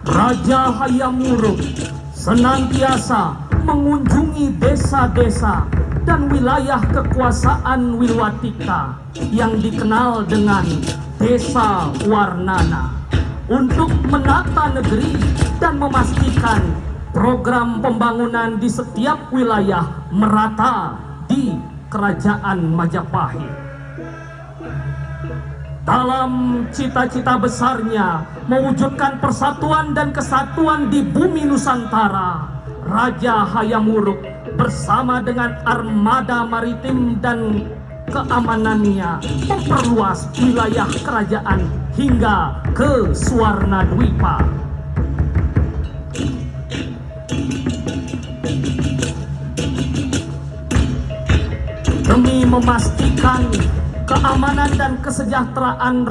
Raja Hayam Wuruk senantiasa mengunjungi desa-desa dan wilayah kekuasaan Wilwatika yang dikenal dengan Desa Warnana untuk menata negeri dan memastikan program pembangunan di setiap wilayah merata di Kerajaan Majapahit. Dalam cita-cita besarnya mewujudkan persatuan dan kesatuan di bumi Nusantara, Raja Hayam Wuruk bersama dengan armada maritim dan keamanannya memperluas wilayah kerajaan hingga ke Suwarnadwipa. Demi memastikan keamanan dan kesejahteraan